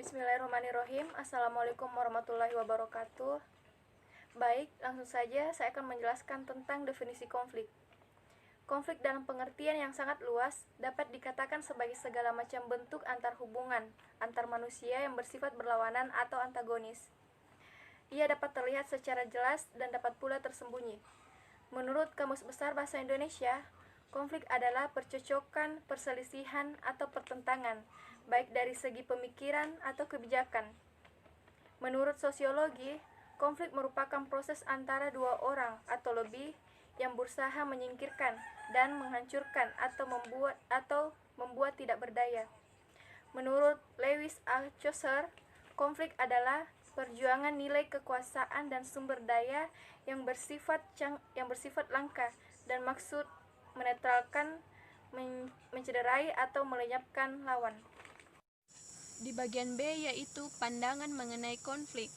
Bismillahirrahmanirrahim. Assalamualaikum warahmatullahi wabarakatuh. Baik, langsung saja saya akan menjelaskan tentang definisi konflik. Konflik dalam pengertian yang sangat luas dapat dikatakan sebagai segala macam bentuk antar hubungan antar manusia yang bersifat berlawanan atau antagonis. Ia dapat terlihat secara jelas dan dapat pula tersembunyi. Menurut Kamus Besar Bahasa Indonesia, konflik adalah percocokan, perselisihan, atau pertentangan, baik dari segi pemikiran atau kebijakan. Menurut sosiologi, konflik merupakan proses antara dua orang atau lebih yang berusaha menyingkirkan dan menghancurkan atau membuat tidak berdaya. Menurut Lewis Althusser, konflik adalah perjuangan nilai kekuasaan dan sumber daya yang bersifat langka dan maksud menetralkan, mencederai atau melenyapkan lawan. Di bagian B yaitu pandangan mengenai konflik.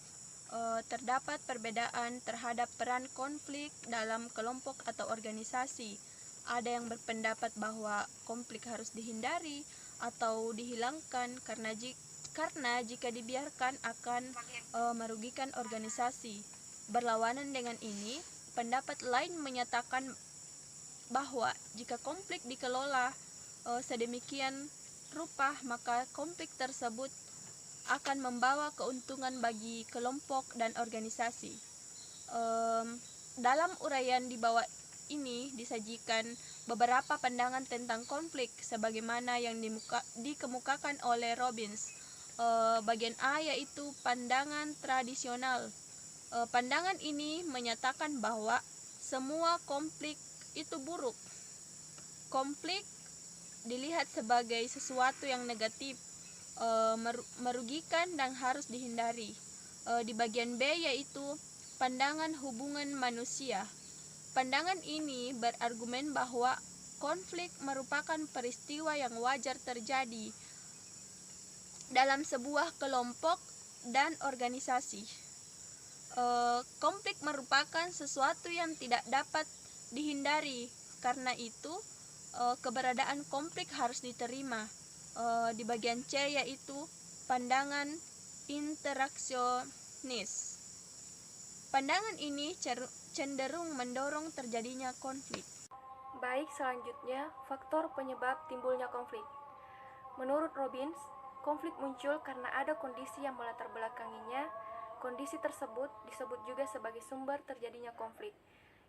Terdapat perbedaan terhadap peran konflik dalam kelompok atau organisasi. Ada yang berpendapat bahwa konflik harus dihindari atau dihilangkan karena jika dibiarkan akan merugikan organisasi. Berlawanan dengan ini, pendapat lain menyatakan bahwa jika konflik dikelola sedemikian rupa, maka konflik tersebut akan membawa keuntungan bagi kelompok dan organisasi. Dalam uraian di bawah ini disajikan beberapa pandangan tentang konflik sebagaimana yang dikemukakan oleh Robbins. Bagian A yaitu pandangan tradisional. Pandangan ini menyatakan bahwa semua konflik itu buruk. Konflik dilihat sebagai sesuatu yang negatif, merugikan dan harus dihindari. Di bagian B yaitu pandangan hubungan manusia. Pandangan ini berargumen bahwa konflik merupakan peristiwa yang wajar terjadi dalam sebuah kelompok dan organisasi. Konflik merupakan sesuatu yang tidak dapat dihindari, karena itu keberadaan konflik harus diterima. Di bagian C yaitu pandangan interaksionis. Pandangan ini cenderung mendorong terjadinya konflik. Baik, selanjutnya faktor penyebab timbulnya konflik. Menurut Robbins, konflik muncul karena ada kondisi yang melatar belakanginya. Kondisi tersebut disebut juga sebagai sumber terjadinya konflik,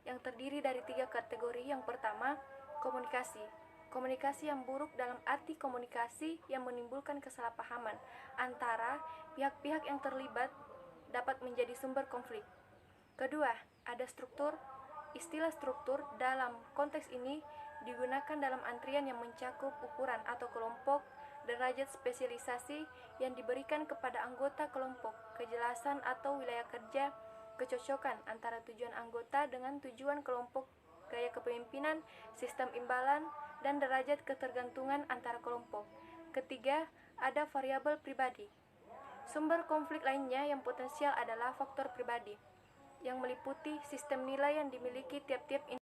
yang terdiri dari 3 kategori. Yang pertama, komunikasi. Komunikasi yang buruk dalam arti komunikasi yang menimbulkan kesalahpahaman antara pihak-pihak yang terlibat dapat menjadi sumber konflik. Kedua, ada struktur. Istilah struktur dalam konteks ini digunakan dalam antrian yang mencakup ukuran atau kelompok, derajat spesialisasi yang diberikan kepada anggota kelompok, kejelasan atau wilayah kerja, kecocokan antara tujuan anggota dengan tujuan kelompok, gaya kepemimpinan, sistem imbalan, dan derajat ketergantungan antara kelompok. Ketiga, ada variabel pribadi. Sumber konflik lainnya yang potensial adalah faktor pribadi, yang meliputi sistem nilai yang dimiliki tiap-tiap individu.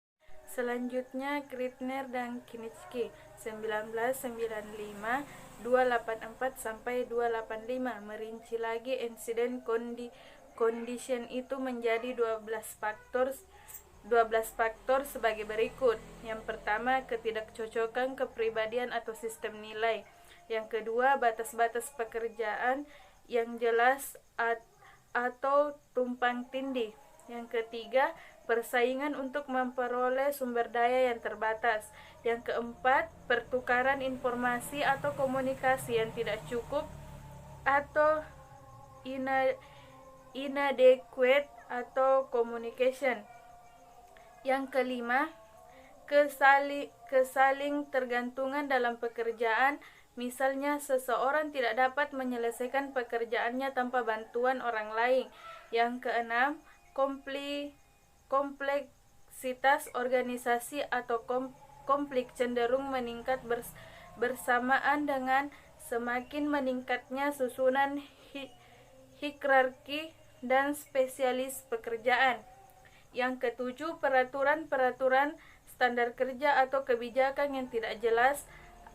Selanjutnya, Krittner dan Kinitsky 1995 284-285 merinci lagi insiden condition itu menjadi 12 faktor sebagai berikut. Yang pertama, ketidakcocokan kepribadian atau sistem nilai. Yang kedua, batas-batas pekerjaan yang jelas atau tumpang tindih. Yang ketiga, persaingan untuk memperoleh sumber daya yang terbatas. Yang keempat, pertukaran informasi atau komunikasi yang tidak cukup atau inadequate atau communication. Yang kelima, kesaling tergantungan dalam pekerjaan. Misalnya, seseorang tidak dapat menyelesaikan pekerjaannya tanpa bantuan orang lain. Yang keenam, kompleksitas organisasi atau konflik cenderung meningkat bersamaan dengan semakin meningkatnya susunan hierarki dan spesialis pekerjaan. Yang ketujuh, peraturan standar kerja atau kebijakan yang tidak jelas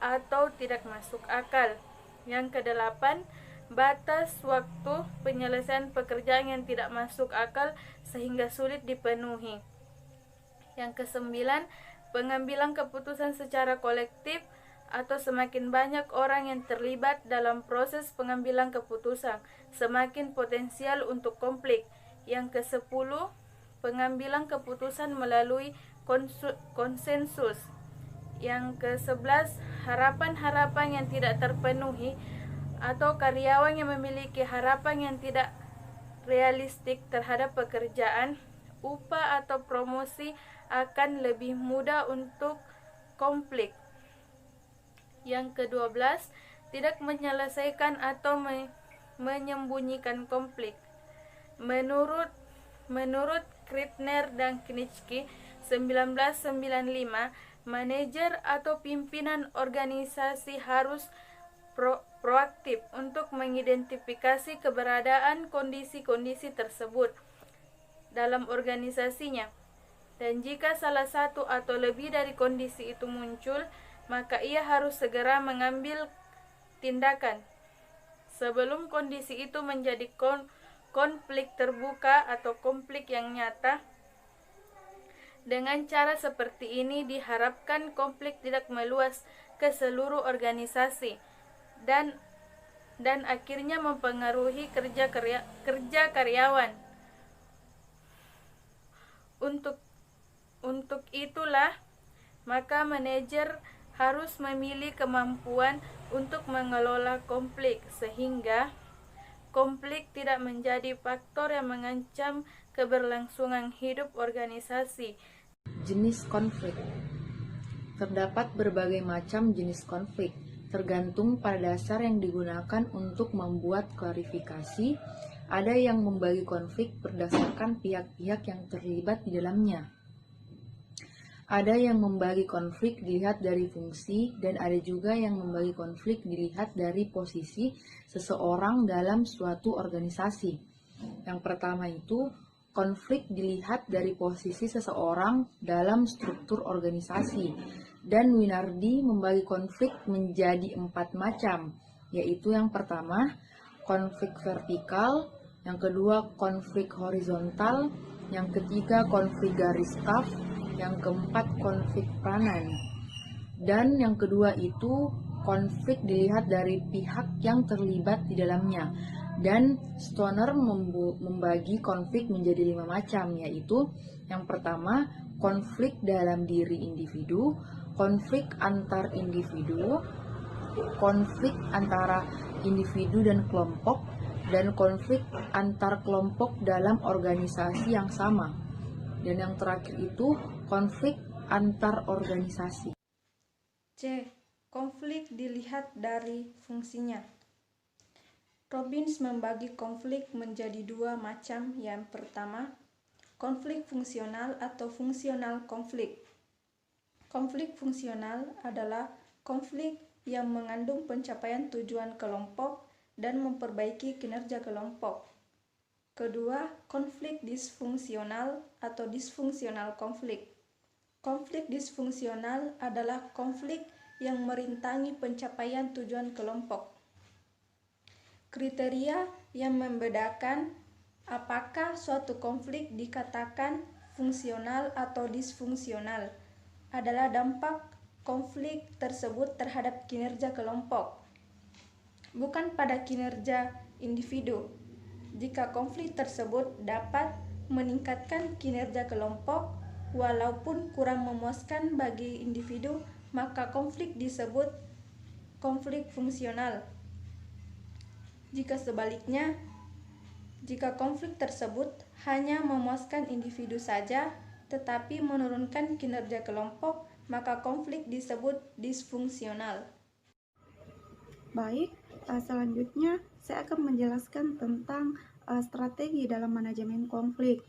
atau tidak masuk akal. Yang kedelapan, batas waktu penyelesaian pekerjaan yang tidak masuk akal sehingga sulit dipenuhi. Yang kesembilan, pengambilan keputusan secara kolektif atau semakin banyak orang yang terlibat dalam proses pengambilan keputusan, semakin potensial untuk konflik. Yang kesepuluh, pengambilan keputusan melalui konsensus. Yang ke-11, harapan-harapan yang tidak terpenuhi atau karyawan yang memiliki harapan yang tidak realistik terhadap pekerjaan, upah atau promosi akan lebih mudah untuk konflik. Yang ke-12, tidak menyelesaikan atau menyembunyikan konflik. Menurut Krippner dan Knitschke 1995, manajer atau pimpinan organisasi harus proaktif untuk mengidentifikasi keberadaan kondisi-kondisi tersebut dalam organisasinya. Dan jika salah satu atau lebih dari kondisi itu muncul, maka ia harus segera mengambil tindakan sebelum kondisi itu menjadi konflik terbuka atau konflik yang nyata. Dengan cara seperti ini diharapkan konflik tidak meluas ke seluruh organisasi dan akhirnya mempengaruhi kerja karyawan. Untuk itulah maka manajer harus memiliki kemampuan untuk mengelola konflik sehingga konflik tidak menjadi faktor yang mengancam keberlangsungan hidup organisasi. Jenis konflik. Terdapat berbagai macam jenis konflik, tergantung pada dasar yang digunakan untuk membuat klarifikasi. Ada yang membagi konflik berdasarkan pihak-pihak yang terlibat di dalamnya. Ada yang membagi konflik dilihat dari fungsi, dan ada juga yang membagi konflik dilihat dari posisi seseorang dalam suatu organisasi. Yang pertama itu, konflik dilihat dari posisi seseorang dalam struktur organisasi. Dan Winardi membagi konflik menjadi 4 macam, yaitu yang pertama, konflik vertikal, yang kedua, konflik horizontal, yang ketiga, konflik garis staff, yang keempat, konflik peranan. Dan yang kedua itu, konflik dilihat dari pihak yang terlibat di dalamnya. Dan Stoner membagi konflik menjadi 5 macam, yaitu yang pertama, konflik dalam diri individu, konflik antar individu, konflik antara individu dan kelompok, dan konflik antar kelompok dalam organisasi yang sama. Dan yang terakhir itu konflik antar organisasi. C. Konflik dilihat dari fungsinya. Robbins membagi konflik menjadi 2 macam. Yang pertama, konflik fungsional atau fungsional konflik. Konflik fungsional adalah konflik yang mengandung pencapaian tujuan kelompok dan memperbaiki kinerja kelompok. Kedua, konflik disfungsional atau disfungsional konflik. Konflik disfungsional adalah konflik yang merintangi pencapaian tujuan kelompok. Kriteria yang membedakan apakah suatu konflik dikatakan fungsional atau disfungsional adalah dampak konflik tersebut terhadap kinerja kelompok, bukan pada kinerja individu. Jika konflik tersebut dapat meningkatkan kinerja kelompok walaupun kurang memuaskan bagi individu, maka konflik disebut konflik fungsional. Jika sebaliknya, jika konflik tersebut hanya memuaskan individu saja tetapi menurunkan kinerja kelompok, maka konflik disebut disfungsional. Baik, selanjutnya saya akan menjelaskan tentang strategi dalam manajemen konflik.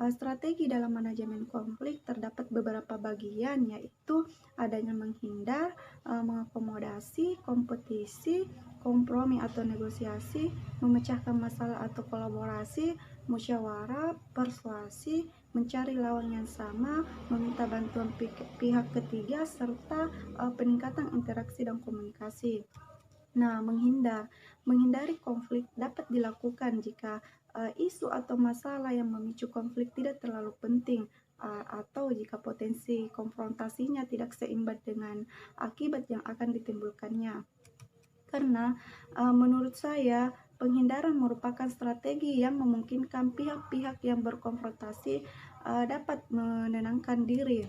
Strategi dalam manajemen konflik terdapat beberapa bagian, yaitu adanya menghindar, mengakomodasi, kompetisi, kompromi atau negosiasi, memecahkan masalah atau kolaborasi, musyawarah, persuasi, mencari lawan yang sama, meminta bantuan pihak ketiga, serta peningkatan interaksi dan komunikasi. Nah, menghindari konflik dapat dilakukan jika isu atau masalah yang memicu konflik tidak terlalu penting, atau jika potensi konfrontasinya tidak seimbang dengan akibat yang akan ditimbulkannya. Karena menurut saya penghindaran merupakan strategi yang memungkinkan pihak-pihak yang berkonfrontasi dapat menenangkan diri.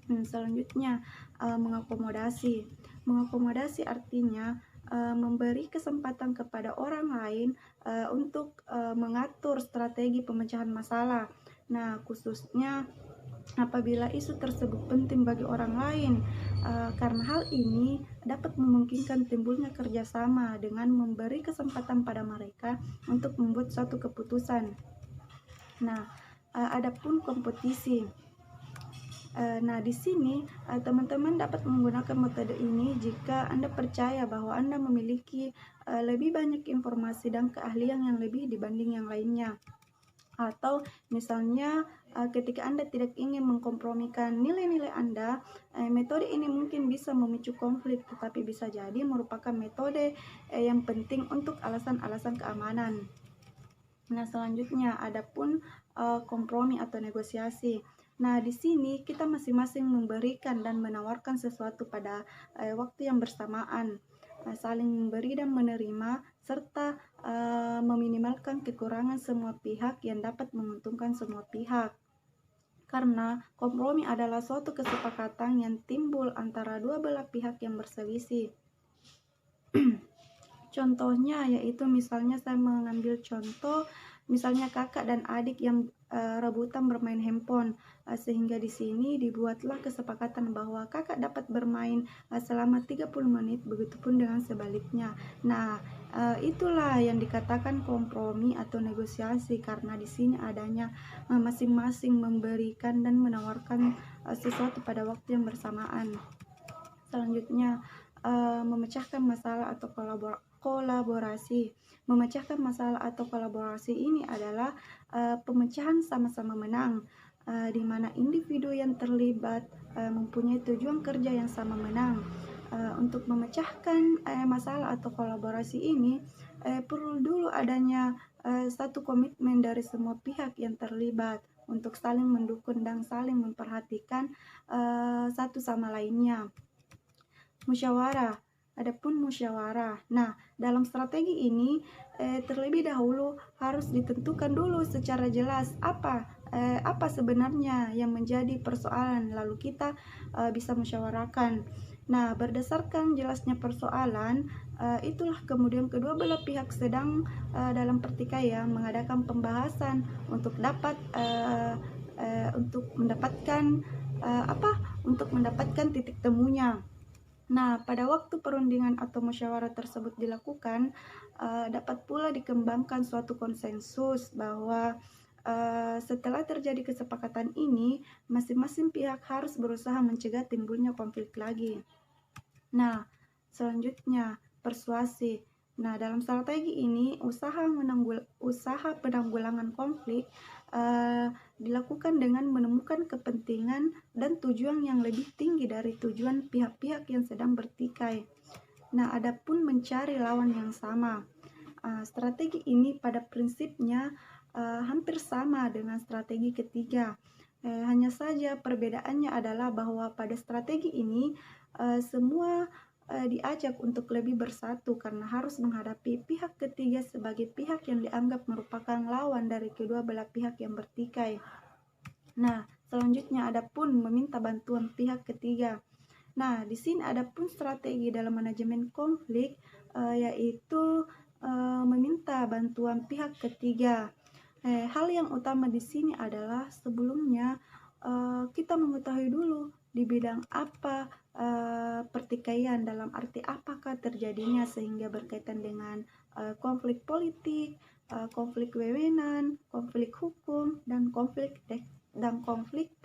Selanjutnya, mengakomodasi. Mengakomodasi artinya memberi kesempatan kepada orang lain untuk mengatur strategi pemecahan masalah. Nah, khususnya apabila isu tersebut penting bagi orang lain, karena hal ini dapat memungkinkan timbulnya kerjasama dengan memberi kesempatan pada mereka untuk membuat suatu keputusan. Nah, adapun kompetisi. Nah, di sini teman-teman dapat menggunakan metode ini jika Anda percaya bahwa Anda memiliki lebih banyak informasi dan keahlian yang lebih dibanding yang lainnya. Atau misalnya ketika Anda tidak ingin mengkompromikan nilai-nilai Anda, metode ini mungkin bisa memicu konflik, tetapi bisa jadi merupakan metode yang penting untuk alasan-alasan keamanan. Nah, selanjutnya adapun kompromi atau negosiasi. Nah, di sini kita masing-masing memberikan dan menawarkan sesuatu pada waktu yang bersamaan, saling memberi dan menerima, serta meminimalkan kekurangan semua pihak yang dapat menguntungkan semua pihak. Karena kompromi adalah suatu kesepakatan yang timbul antara dua belah pihak yang berselisih. Contohnya yaitu misalnya saya mengambil contoh misalnya kakak dan adik yang rebutan bermain handphone, sehingga di sini dibuatlah kesepakatan bahwa kakak dapat bermain selama 30 menit, begitupun dengan sebaliknya. Nah, itulah yang dikatakan kompromi atau negosiasi, karena di sini adanya masing-masing memberikan dan menawarkan sesuatu pada waktu yang bersamaan. Selanjutnya, memecahkan masalah atau kolaborasi. Memecahkan masalah atau kolaborasi ini adalah pemecahan sama-sama menang, di mana individu yang terlibat mempunyai tujuan kerja yang sama menang. Untuk memecahkan masalah atau kolaborasi ini perlu dulu adanya satu komitmen dari semua pihak yang terlibat untuk saling mendukung dan saling memperhatikan satu sama lainnya. Musyawarah. Adapun musyawarah. Nah, dalam strategi ini terlebih dahulu harus ditentukan dulu secara jelas apa sebenarnya yang menjadi persoalan, lalu kita bisa musyawarahkan. Nah, berdasarkan jelasnya persoalan, itulah kemudian kedua belah pihak sedang dalam pertikaian mengadakan pembahasan untuk mendapatkan titik temunya. Nah, pada waktu perundingan atau musyawarah tersebut dilakukan, dapat pula dikembangkan suatu konsensus bahwa setelah terjadi kesepakatan ini, masing-masing pihak harus berusaha mencegah timbulnya konflik lagi. Nah, selanjutnya persuasi. Nah, dalam strategi ini usaha penanggulangan konflik dilakukan dengan menemukan kepentingan dan tujuan yang lebih tinggi dari tujuan pihak-pihak yang sedang bertikai. Nah, adapun mencari lawan yang sama. Strategi ini pada prinsipnya hampir sama dengan strategi ketiga. Hanya saja perbedaannya adalah bahwa pada strategi ini semua diajak untuk lebih bersatu karena harus menghadapi pihak ketiga sebagai pihak yang dianggap merupakan lawan dari kedua belah pihak yang bertikai. Nah, selanjutnya adapun meminta bantuan pihak ketiga. Nah, di sini adapun strategi dalam manajemen konflik yaitu meminta bantuan pihak ketiga. Hal yang utama di sini adalah sebelumnya kita mengetahui dulu di bidang apa pertikaian, dalam arti apakah terjadinya, sehingga berkaitan dengan konflik politik, konflik wewenang, konflik hukum, dan konflik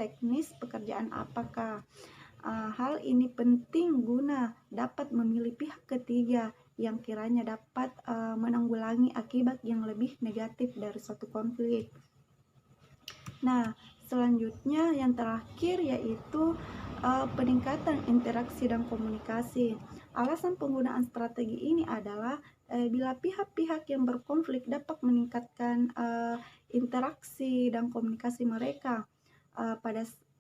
teknis pekerjaan apakah. Hal ini penting guna dapat memilih pihak ketiga yang kiranya dapat menanggulangi akibat yang lebih negatif dari suatu konflik. Nah, selanjutnya yang terakhir yaitu peningkatan interaksi dan komunikasi. Alasan penggunaan strategi ini adalah bila pihak-pihak yang berkonflik dapat meningkatkan interaksi dan komunikasi mereka,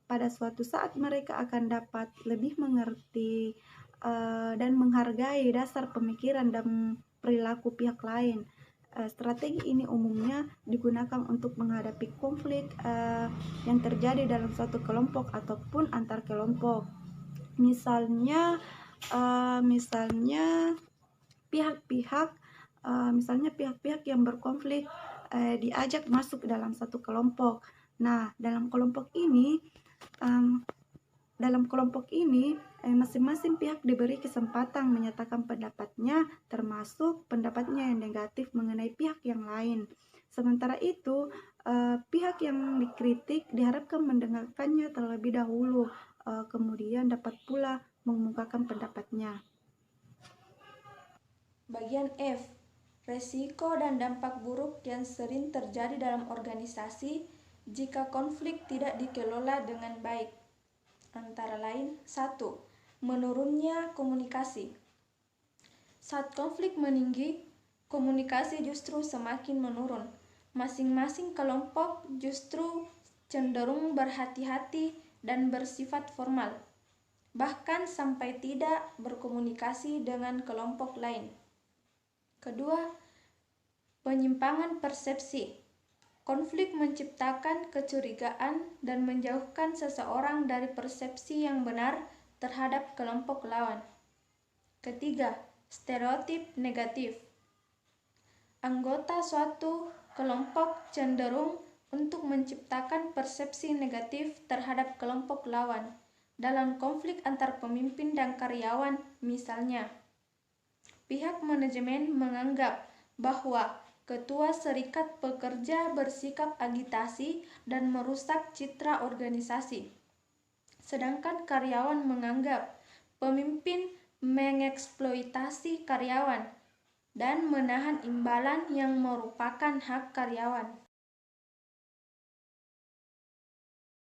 pada suatu saat mereka akan dapat lebih mengerti dan menghargai dasar pemikiran dan perilaku pihak lain. Strategi ini umumnya digunakan untuk menghadapi konflik yang terjadi dalam suatu kelompok ataupun antar kelompok. Misalnya pihak-pihak yang berkonflik diajak masuk dalam satu kelompok. Nah, dalam kelompok ini masing-masing pihak diberi kesempatan menyatakan pendapatnya, termasuk pendapatnya yang negatif mengenai pihak yang lain. Sementara itu, pihak yang dikritik diharapkan mendengarkannya terlebih dahulu, kemudian dapat pula mengemukakan pendapatnya. Bagian F. Resiko dan dampak buruk yang sering terjadi dalam organisasi jika konflik tidak dikelola dengan baik. Antara lain, 1. Menurunnya komunikasi. Saat konflik meninggi, komunikasi justru semakin menurun. Masing-masing kelompok justru cenderung berhati-hati dan bersifat formal, bahkan sampai tidak berkomunikasi dengan kelompok lain. Kedua, penyimpangan persepsi. Konflik menciptakan kecurigaan dan menjauhkan seseorang dari persepsi yang benar terhadap kelompok lawan. Ketiga, stereotip negatif. Anggota suatu kelompok cenderung untuk menciptakan persepsi negatif terhadap kelompok lawan dalam konflik antar pemimpin dan karyawan. Misalnya, pihak manajemen menganggap bahwa ketua serikat pekerja bersikap agitasi dan merusak citra organisasi, sedangkan karyawan menganggap pemimpin mengeksploitasi karyawan dan menahan imbalan yang merupakan hak karyawan.